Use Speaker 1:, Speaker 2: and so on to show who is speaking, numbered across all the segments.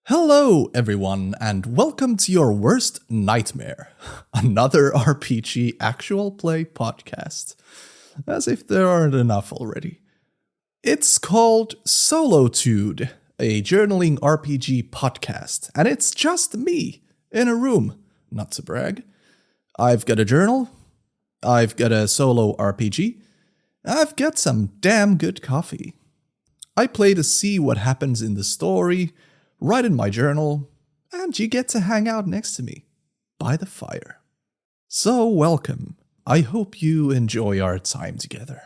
Speaker 1: Hello, everyone, and welcome to your worst nightmare, another RPG actual play podcast, as if there aren't enough already. It's called Solotude, a journaling RPG podcast, and it's just me in a room, not to brag. I've got a journal, I've got a solo RPG, I've got some damn good coffee. I play to see what happens in the story, write in my journal, and you get to hang out next to me, by the fire. So welcome. I hope you enjoy our time together.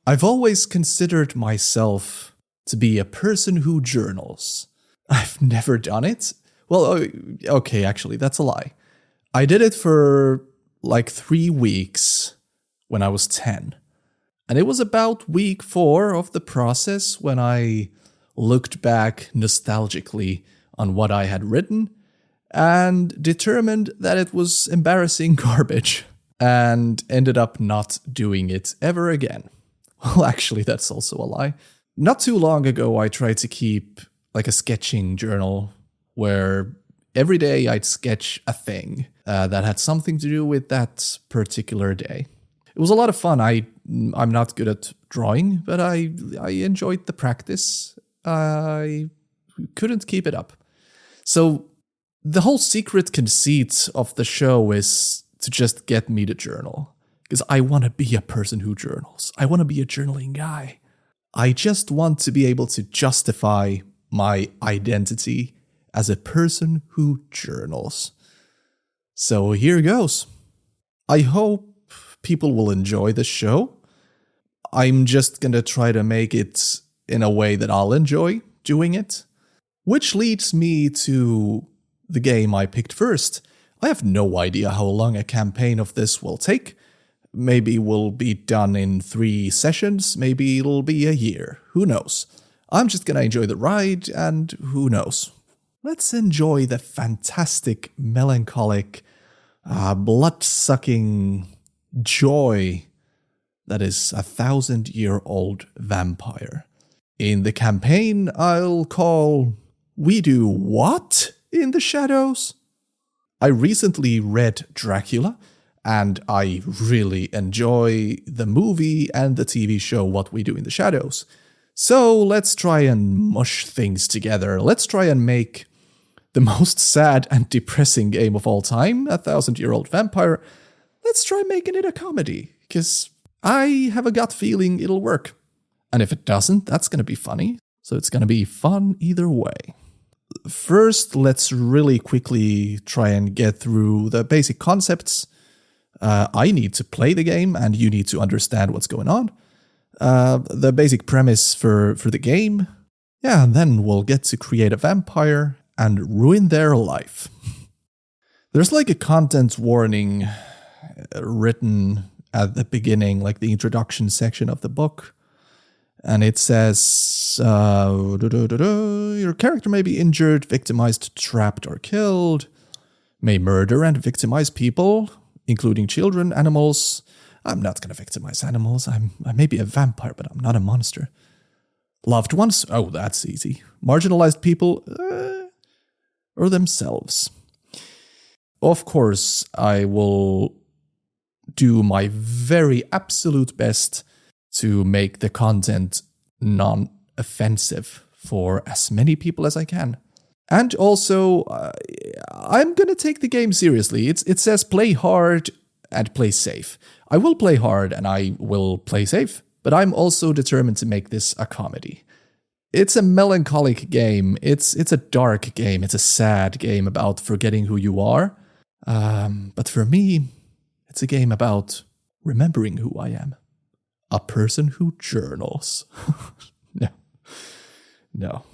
Speaker 1: I've always considered myself to be a person who journals. I've never done it. Well, okay, actually, that's a lie. I did it for like 3 weeks when I was 10. And it was about week 4 of the process when I looked back nostalgically on what I had written and determined that it was embarrassing garbage and ended up not doing it ever again. Well, actually, that's also a lie. Not too long ago, I tried to keep like a sketching journal where every day I'd sketch a thing that had something to do with that particular day. It was a lot of fun. I'm not good at drawing, but I enjoyed the practice. I couldn't keep it up. So the whole secret conceit of the show is to just get me to journal. Because I want to be a person who journals. I want to be a journaling guy. I just want to be able to justify my identity as a person who journals. So here goes. I hope people will enjoy the show. I'm just going to try to make it in a way that I'll enjoy doing it. Which leads me to the game I picked first. I have no idea how long a campaign of this will take. Maybe we'll be done in 3 sessions, maybe it'll be a year, who knows. I'm just gonna enjoy the ride, and who knows. Let's enjoy the fantastic, melancholic, blood-sucking joy that is a 1,000-year-old vampire. In the campaign, I'll call We Do What in the Shadows? I recently read Dracula, and I really enjoy the movie and the TV show What We Do in the Shadows. So let's try and mush things together. Let's try and make the most sad and depressing game of all time, a 1,000-year-old vampire. Let's try making it a comedy, because I have a gut feeling it'll work. And if it doesn't, that's going to be funny. So it's going to be fun either way. First, let's really quickly try and get through the basic concepts. I need to play the game, and you need to understand what's going on. The basic premise for the game. Yeah, and then we'll get to create a vampire and ruin their life. There's like a content warning written at the beginning, like the introduction section of the book. And it says, your character may be injured, victimized, trapped, or killed, may murder and victimize people, including children, animals. I'm not going to victimize animals. I may be a vampire, but I'm not a monster. Loved ones? Oh, that's easy. Marginalized people? Or themselves. Of course, I will do my very absolute best to make the content non-offensive for as many people as I can. And also, I'm going to take the game seriously. It says play hard and play safe. I will play hard and I will play safe, but I'm also determined to make this a comedy. It's a melancholic game. It's a dark game. It's a sad game about forgetting who you are. But for me, it's a game about remembering who I am. A person who journals. No.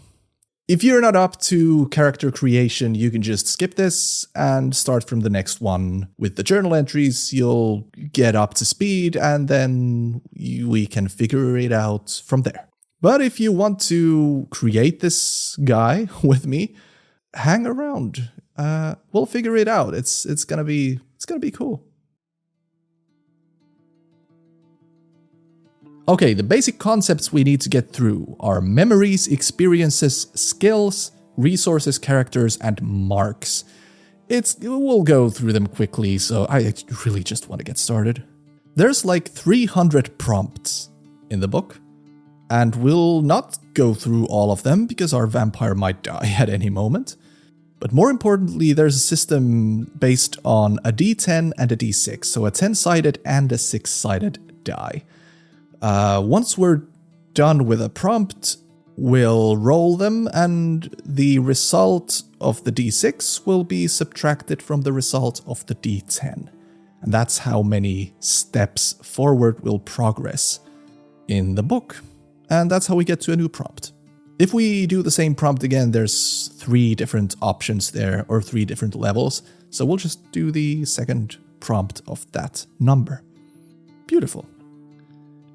Speaker 1: If you're not up to character creation, you can just skip this and start from the next one. With the journal entries, you'll get up to speed, and then we can figure it out from there. But if you want to create this guy with me, hang around. We'll figure it out. It's gonna be cool. Okay, the basic concepts we need to get through are memories, experiences, skills, resources, characters, and marks. We'll go through them quickly, so I really just want to get started. There's like 300 prompts in the book, and we'll not go through all of them because our vampire might die at any moment. But more importantly, there's a system based on a d10 and a d6, so a 10-sided and a 6-sided die. Once we're done with a prompt, we'll roll them, and the result of the d6 will be subtracted from the result of the d10. And that's how many steps forward we'll progress in the book. And that's how we get to a new prompt. If we do the same prompt again, there's 3 different options there, or 3 different levels. So we'll just do the second prompt of that number. Beautiful.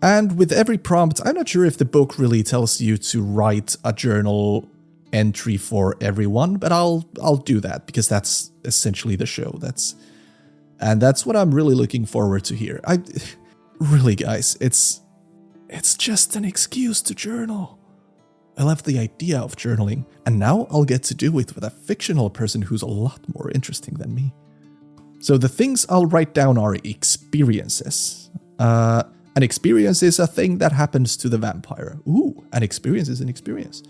Speaker 1: And with every prompt, I'm not sure if the book really tells you to write a journal entry for everyone, but I'll do that because that's essentially the show. That's what I'm really looking forward to here. Really, guys, it's just an excuse to journal. I love the idea of journaling, and now I'll get to do it with a fictional person who's a lot more interesting than me. So the things I'll write down are experiences. An experience is a thing that happens to the vampire. Ooh, an experience is an experience.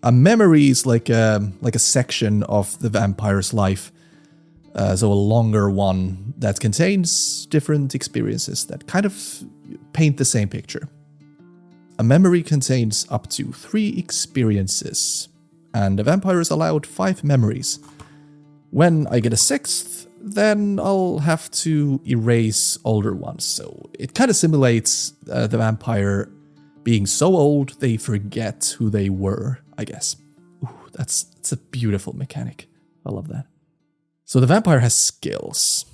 Speaker 1: A memory is like a section of the vampire's life. So a longer one that contains different experiences that kind of paint the same picture. A memory contains up to 3 experiences, and a vampire is allowed 5 memories. When I get a 6th, then I'll have to erase older ones. So it kind of simulates the vampire being so old they forget who they were, I guess. Ooh, that's a beautiful mechanic. I love that. So the vampire has skills.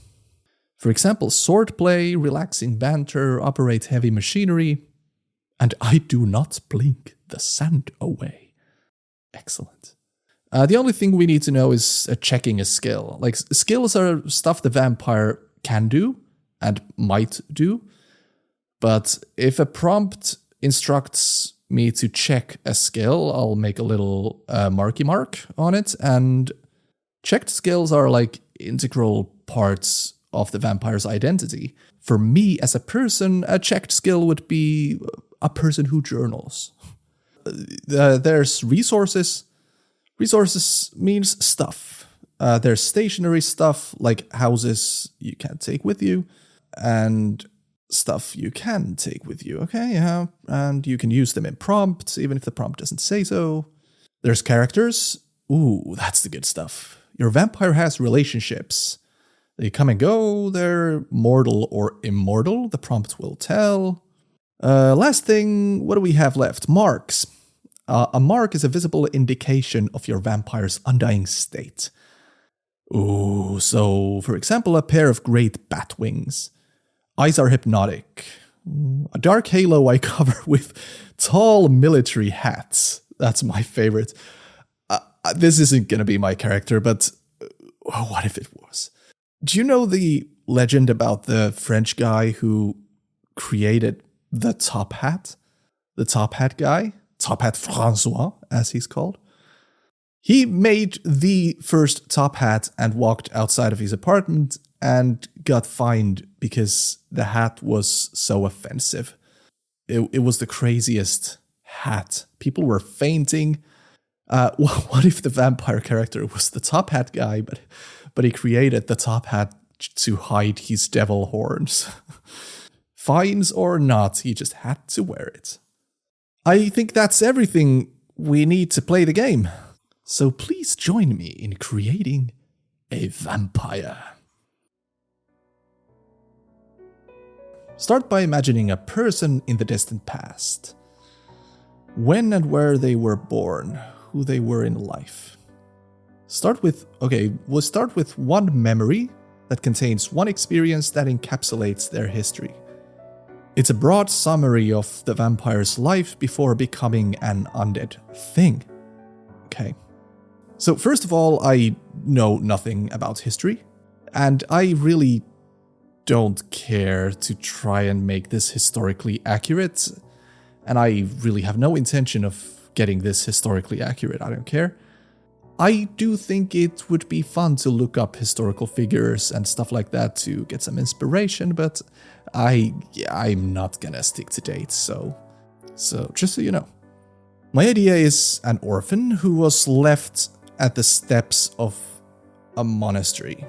Speaker 1: For example, swordplay, relaxing banter, operate heavy machinery, and I do not blink the sand away. Excellent. The only thing we need to know is checking a skill. Like, skills are stuff the vampire can do and might do. But if a prompt instructs me to check a skill, I'll make a little marky mark on it. And checked skills are like integral parts of the vampire's identity. For me as a person, a checked skill would be a person who journals. There's resources. Resources means stuff. There's stationary stuff like houses you can't take with you and stuff you can take with you, okay? Yeah, and you can use them in prompts even if the prompt doesn't say so. There's characters. Ooh, that's the good stuff. Your vampire has relationships. They come and go. They're mortal or immortal. The prompt will tell. Last thing, what do we have left? Marks. A mark is a visible indication of your vampire's undying state. Ooh, so for example, a pair of great bat wings. Eyes are hypnotic. A dark halo I cover with tall military hats. That's my favorite. This isn't gonna be my character, but what if it was? Do you know the legend about the French guy who created the top hat? The top hat guy? Top Hat Francois, as he's called. He made the first top hat and walked outside of his apartment and got fined because the hat was so offensive. It was the craziest hat. People were fainting. What if the vampire character was the top hat guy, but he created the top hat to hide his devil horns? Fines or not, he just had to wear it. I think that's everything we need to play the game. So please join me in creating a vampire. Start by imagining a person in the distant past. When and where they were born, who they were in life. We'll start with one memory that contains one experience that encapsulates their history. It's a broad summary of the vampire's life before becoming an undead thing. Okay. So first of all, I know nothing about history, and I really don't care to try and make this historically accurate, and I really have no intention of getting this historically accurate. I don't care. I do think it would be fun to look up historical figures and stuff like that to get some inspiration, but I'm not gonna stick to dates, so just so you know. My idea is an orphan who was left at the steps of a monastery.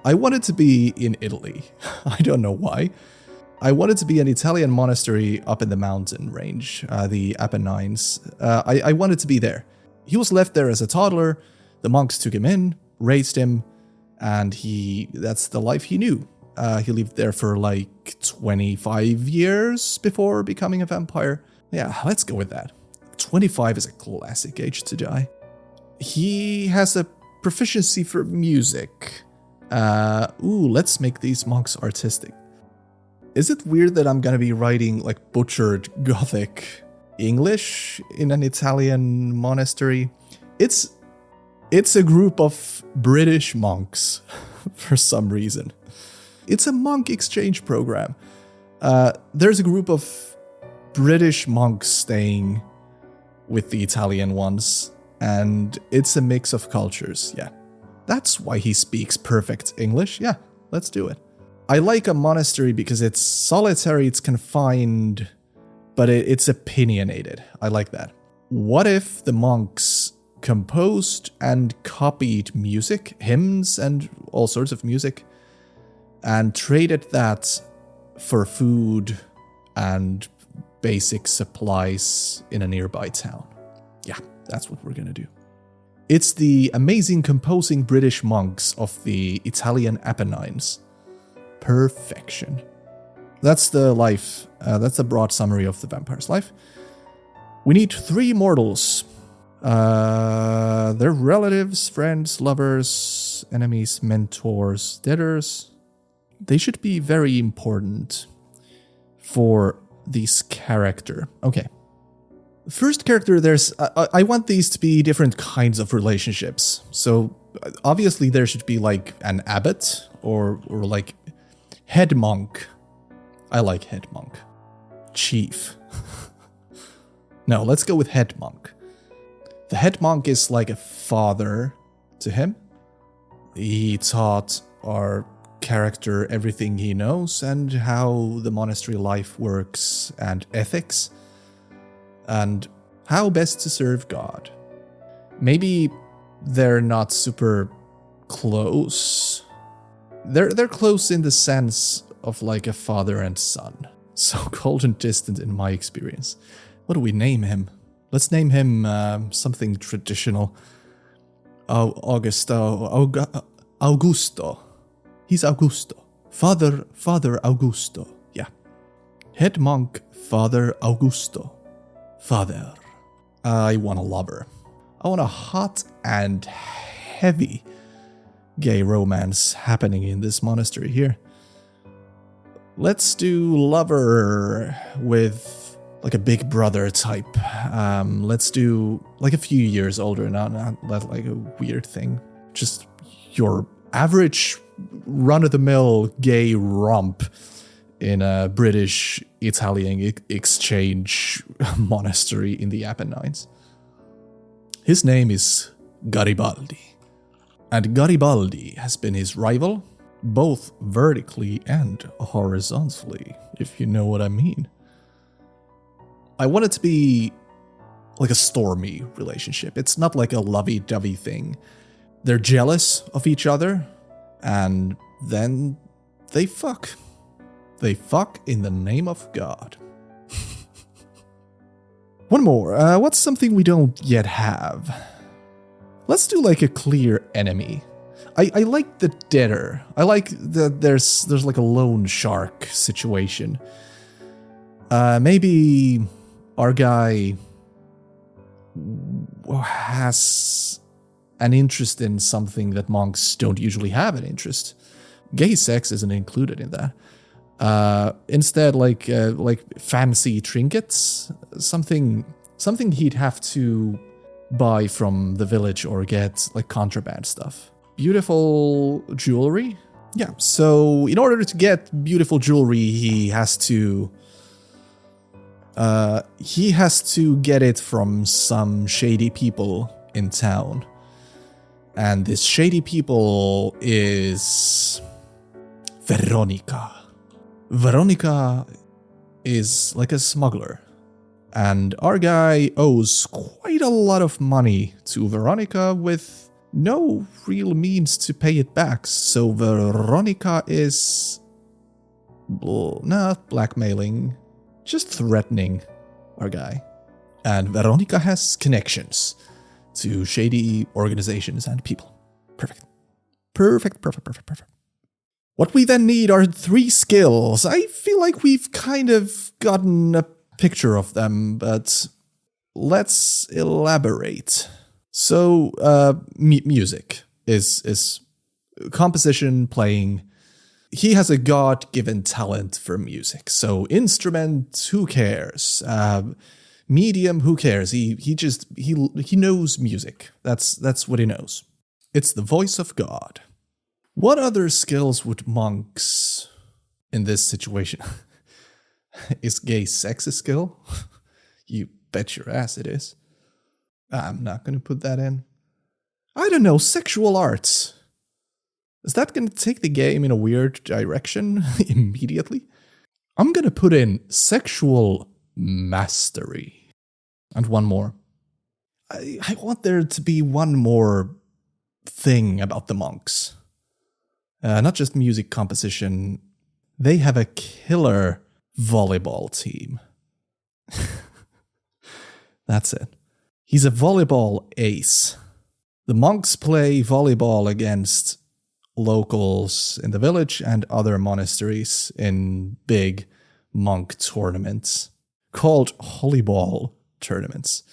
Speaker 1: I wanted to be in Italy. I don't know why. I wanted to be an Italian monastery up in the mountain range, the Apennines. I wanted to be there. He was left there as a toddler. The monks took him in, raised him, and that's the life he knew. He lived there for like 25 years before becoming a vampire. Yeah, let's go with that. 25 is a classic age to die. He has a proficiency for music. Let's make these monks artistic. Is it weird that I'm gonna be writing like butchered Gothic English in an Italian monastery? It's a group of British monks for some reason. It's a monk exchange program. There's a group of British monks staying with the Italian ones, and it's a mix of cultures, yeah. That's why he speaks perfect English, yeah, let's do it. I like a monastery because it's solitary, it's confined, but it's opinionated. I like that. What if the monks composed and copied music, hymns and all sorts of music, and traded that for food and basic supplies in a nearby town? Yeah, that's what we're gonna do. It's the amazing composing British monks of the Italian Apennines. Perfection. That's the life. That's a broad summary of the vampire's life. We need 3 mortals. They're relatives, friends, lovers, enemies, mentors, debtors. They should be very important for this character. Okay. First character, I want these to be different kinds of relationships. So obviously there should be like an abbot or like head monk. I like head monk. Chief. No, let's go with head monk. The head monk is like a father to him. He taught our character everything he knows and how the monastery life works and ethics and how best to serve God. Maybe they're not super close. They're close in the sense of like a father and son. So cold and distant in my experience. What do we name him? Let's name him something traditional. Augusto. He's Augusto. Father Augusto. Yeah. Head monk, Father Augusto. Father. I want a lover. I want a hot and heavy gay romance happening in this monastery here. Let's do lover with like a big brother type. Let's do like a few years older, not like a weird thing. Just your average run-of-the-mill gay romp in a British-Italian exchange monastery in the Apennines. His name is Garibaldi. And Garibaldi has been his rival, both vertically and horizontally, if you know what I mean. I want it to be like a stormy relationship. It's not like a lovey-dovey thing. They're jealous of each other, and then they fuck. They fuck in the name of God. One more. What's something we don't yet have? Let's do like a clear enemy. I like the debtor. I like that there's like a loan shark situation. Maybe our guy has an interest in something that monks don't usually have an interest. Gay sex isn't included in that. Instead, like fancy trinkets, something he'd have to buy from the village or get like contraband stuff. Beautiful jewelry. Yeah, so in order to get beautiful jewelry, he has to get it from some shady people in town. And this shady people is Veronica. Veronica is like a smuggler. And our guy owes quite a lot of money to Veronica with no real means to pay it back. So Veronica is not blackmailing, just threatening our guy. And Veronica has connections to shady organizations and people. Perfect. What we then need are 3 skills. I feel like we've kind of gotten a picture of them, but let's elaborate. So, music is composition, playing. He has a God-given talent for music. So, instrument, who cares? Medium, who cares? He knows music. That's what he knows. It's the voice of God. What other skills would monks in this situation? Is gay sex a skill? You bet your ass it is. I'm not going to put that in. I don't know, sexual arts. Is that going to take the game in a weird direction immediately? I'm going to put in sexual mastery. And one more. I want there to be one more thing about the monks. Not just music composition. They have a killer volleyball team. That's it. He's a volleyball ace. The monks play volleyball against locals in the village and other monasteries in big monk tournaments called holyball tournaments.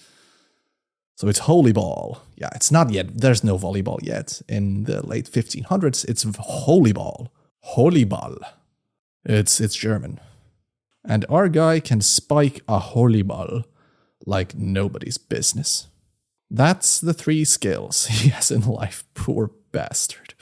Speaker 1: So it's holy ball. Yeah, it's not yet. There's no volleyball yet. In the late 1500s, it's holy ball. Holyball. It's German. And our guy can spike a holy ball like nobody's business. That's the 3 skills he has in life, poor bastard.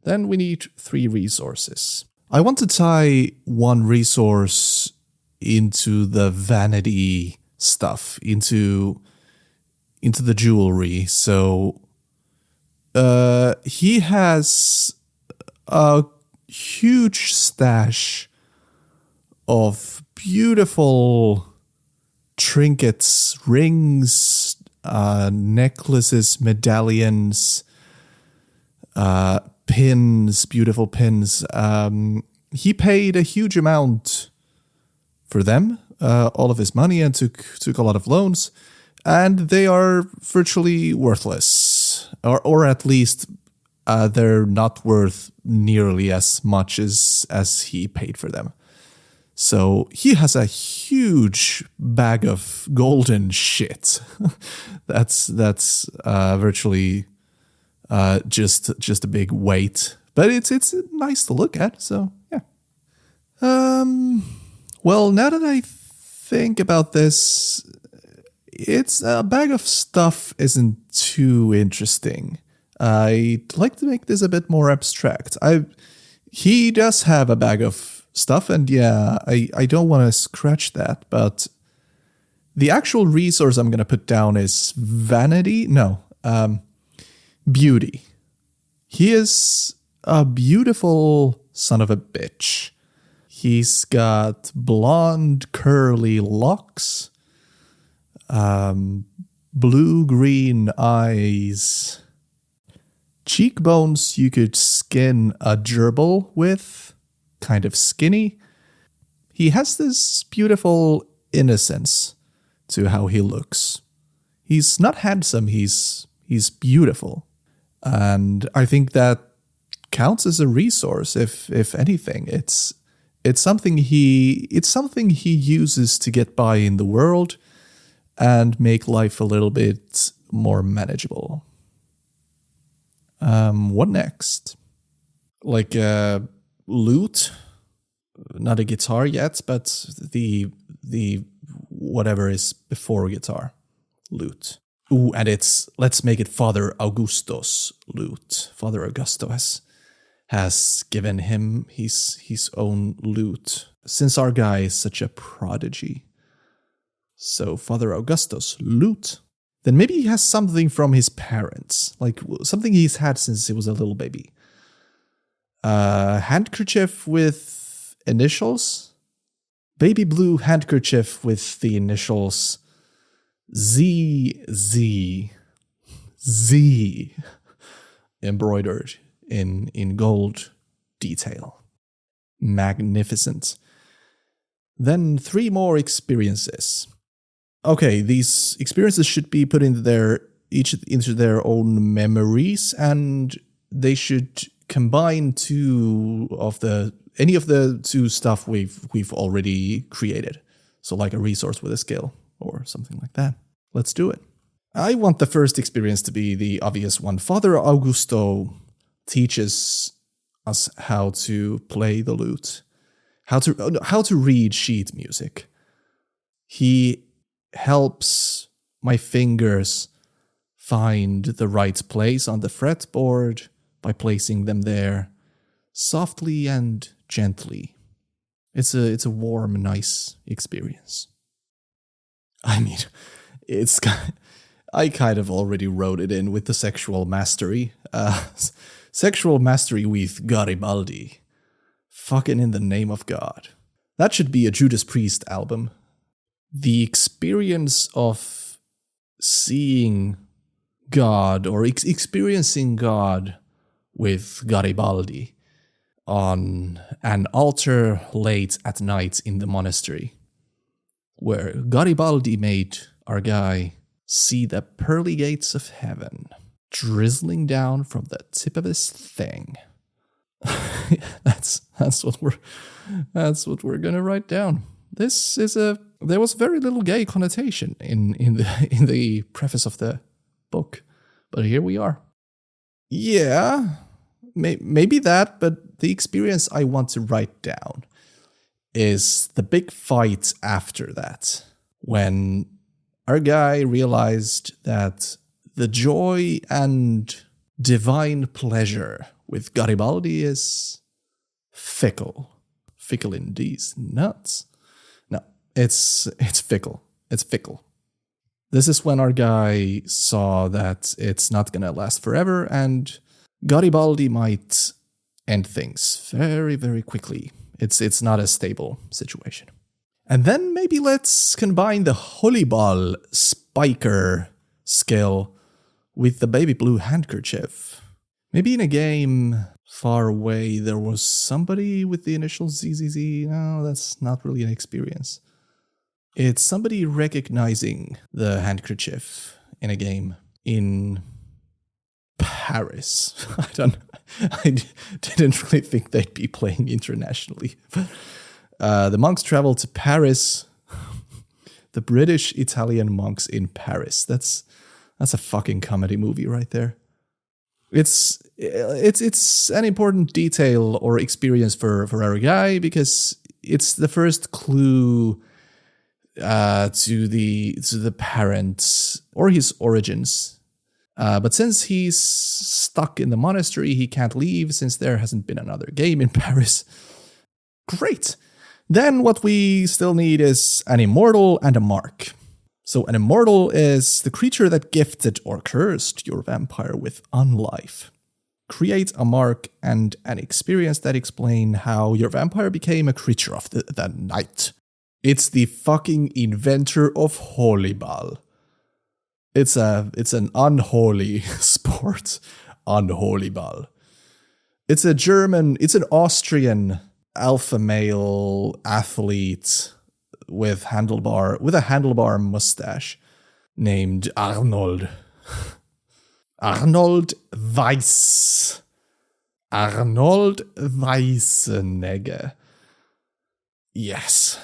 Speaker 1: Then we need 3 resources. I want to tie one resource into the vanity stuff, into the jewelry. So he has a huge stash of beautiful trinkets, rings, necklaces, medallions, pins, beautiful pins. He paid a huge amount for them, all of his money, and took a lot of loans, and they are virtually worthless, or at least they're not worth nearly as much as he paid for them. So he has a huge bag of golden shit. that's virtually just a big weight, but it's nice to look at. So yeah. Well, now that I think about this, it's a bag of stuff isn't too interesting. I'd like to make this a bit more abstract. He does have a bag of stuff, and yeah, I don't want to scratch that, but the actual resource I'm going to put down is vanity. No, beauty. He is a beautiful son of a bitch. He's got blonde, curly locks, blue-green eyes, cheekbones you could skin a gerbil with, kind of skinny. He has this beautiful innocence to how he looks. He's not handsome, he's beautiful. And I think that counts as a resource, if anything. It's something he uses to get by in the world and make life a little bit more manageable. What next? Like loot? not a guitar yet, but the whatever is before guitar, lute. Ooh, and let's make it Father Augusto's lute. Father Augusto has given him his own lute, since our guy is such a prodigy. So Father Augusto's lute. Then maybe he has something from his parents, like something he's had since he was a little baby. Handkerchief with initials. Baby blue handkerchief with the initials ZZ embroidered in gold detail. Magnificent. Then 3 more experiences. Okay, these experiences should be put into their own memories, and they should combine any of the 2 stuff we've already created. So like a resource with a skill or something like that. Let's do it. I want the first experience to be the obvious one. Father Augusto teaches us how to play the lute, how to read sheet music. He helps my fingers find the right place on the fretboard by placing them there softly and gently. It's a warm, nice experience. I mean, I kind of already wrote it in with the sexual mastery. Sexual mastery with Garibaldi. Fucking in the name of God. That should be a Judas Priest album. The experience of seeing God or experiencing God with Garibaldi on an altar late at night in the monastery, where Garibaldi made our guy see the pearly gates of heaven drizzling down from the tip of his thing. That's what we're gonna write down. There was very little gay connotation in the preface of the book, but here we are. Yeah, maybe that, but the experience I want to write down is the big fight after that, when our guy realized that the joy and divine pleasure with Garibaldi is fickle. Fickle in these nuts. No, it's fickle. It's fickle. This is when our guy saw that it's not gonna last forever, and Garibaldi might end things very, very quickly. It's not a stable situation. And then maybe let's combine the Holyball Spiker skill with the baby blue handkerchief. Maybe in a game far away there was somebody with the initial ZZZ. No, that's not really an experience. It's somebody recognizing the handkerchief in a game in Paris. I didn't really think they'd be playing internationally. The monks travel to Paris. The British-Italian monks in Paris. That's a fucking comedy movie right there. It's an important detail or experience for our guy, because it's the first clue to the parents or his origins. But since he's stuck in the monastery, he can't leave since there hasn't been another game in Paris. Great. Then what we still need is an immortal and a mark. So an immortal is the creature that gifted or cursed your vampire with unlife. Create a mark and an experience that explain how your vampire became a creature of the night. It's the fucking inventor of Holyball. It's an unholy sport. Unholyball. It's an Austrian alpha male athlete with a handlebar mustache named Arnold. Arnold Weissenegger. Yes.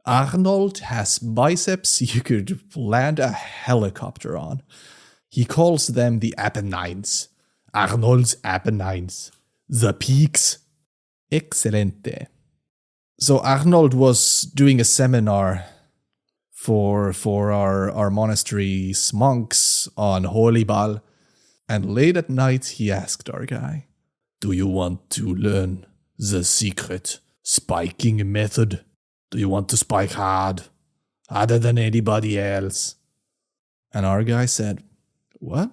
Speaker 1: Arnold has biceps you could land a helicopter on. He calls them the Apennines. Arnold's Apennines. The peaks. Excelente. So Arnold was doing a seminar for our monastery's monks on Holy Ball, and late at night he asked our guy, "Do you want to learn the secret spiking method? Do you want to spike harder than anybody else?" And our guy said, "What?"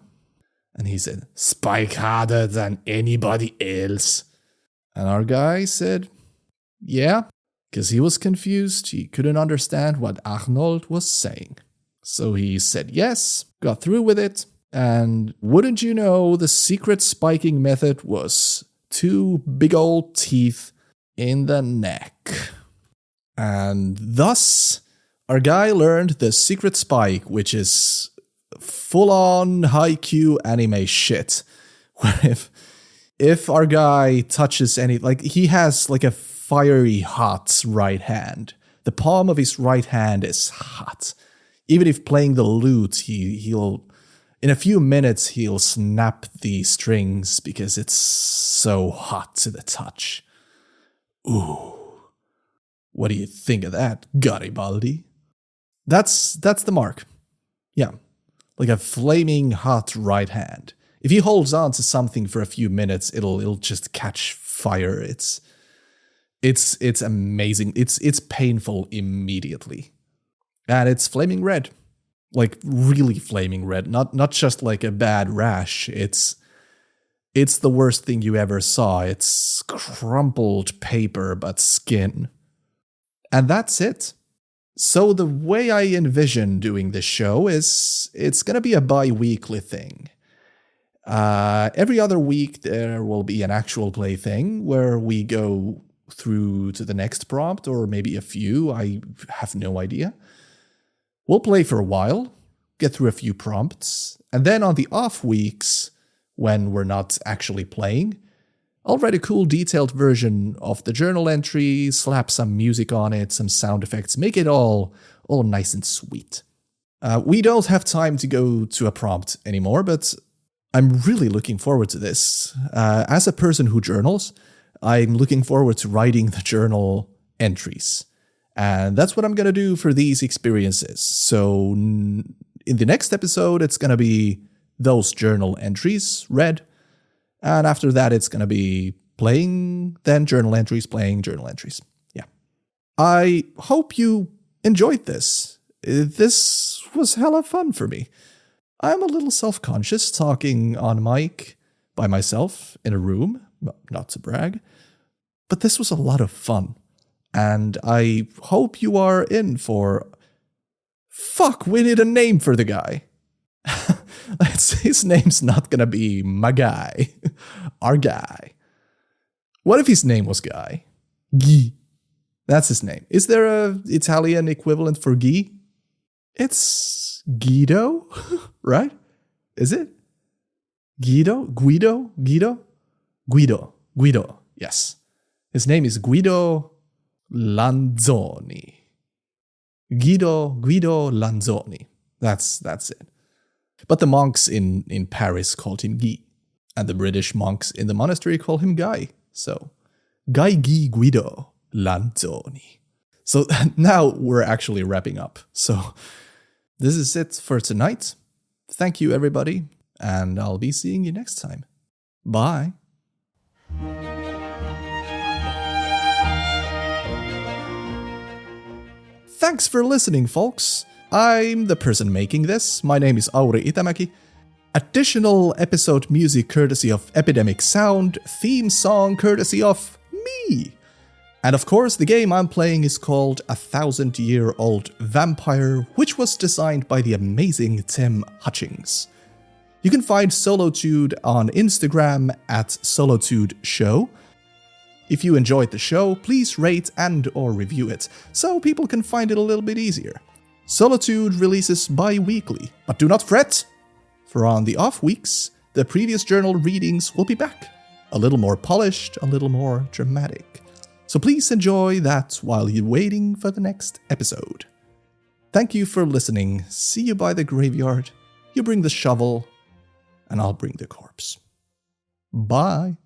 Speaker 1: And he said, "Spike harder than anybody else." And our guy said, "Yeah," because he was confused. He couldn't understand what Arnold was saying. So he said yes, got through with it, and wouldn't you know, the secret spiking method was 2 big old teeth in the neck. And thus, our guy learned the secret spike, which is full-on haiku anime shit. Where if our guy touches any, like, he has like a fiery hot right hand. The palm of his right hand is hot. Even if playing the lute, he'll in a few minutes he'll snap the strings because it's so hot to the touch. Ooh. What do you think of that, Garibaldi? That's the mark. Yeah. Like a flaming hot right hand. If he holds on to something for a few minutes, it'll just catch fire. It's amazing. It's painful immediately. And it's flaming red. Like really flaming red. Not just like a bad rash. It's the worst thing you ever saw. It's crumpled paper but skin. And that's it. So the way I envision doing this show is it's going to be a bi-weekly thing. Every other week there will be an actual play thing where we go through to the next prompt, or maybe a few, I have no idea. We'll play for a while, get through a few prompts, and then on the off weeks, when we're not actually playing, I'll write a cool detailed version of the journal entry, slap some music on it, some sound effects, make it all nice and sweet. We don't have time to go to a prompt anymore, but I'm really looking forward to this. As a person who journals, I'm looking forward to writing the journal entries. And that's what I'm going to do for these experiences. So in the next episode, it's going to be those journal entries read. And after that, it's going to be playing, then journal entries, playing journal entries. Yeah. I hope you enjoyed this. This was hella fun for me. I'm a little self-conscious talking on mic by myself in a room, not to brag, but this was a lot of fun. And I hope you are in for... Fuck, we need a name for the guy. His name's not gonna be my guy. Our guy. What if his name was Guy? Guy. That's his name. Is there a Italian equivalent for Guy? It's Guido, right? Is it? Guido? Guido? Guido. Yes. His name is Guido Lanzoni. Guido Lanzoni. That's it. But the monks in Paris called him Guy, and the British monks in the monastery call him Guy. So, Guy Guido Lanzoni. So now we're actually wrapping up. So this is it for tonight. Thank you, everybody, and I'll be seeing you next time. Bye. Thanks for listening, folks. I'm the person making this. My name is Auri Itämäki. Additional episode music courtesy of Epidemicsound, theme song courtesy of me. And of course, the game I'm playing is called 1,000-Year-Old Vampire, which was designed by the amazing Tim Hutchings. You can find Solotude on Instagram at Solotude Show. If you enjoyed the show, please rate and or review it, so people can find it a little bit easier. Solotude releases bi-weekly, but do not fret, for on the off weeks, the previous journal readings will be back. A little more polished, a little more dramatic. So please enjoy that while you're waiting for the next episode. Thank you for listening. See you by the graveyard. You bring the shovel, and I'll bring the corpse. Bye.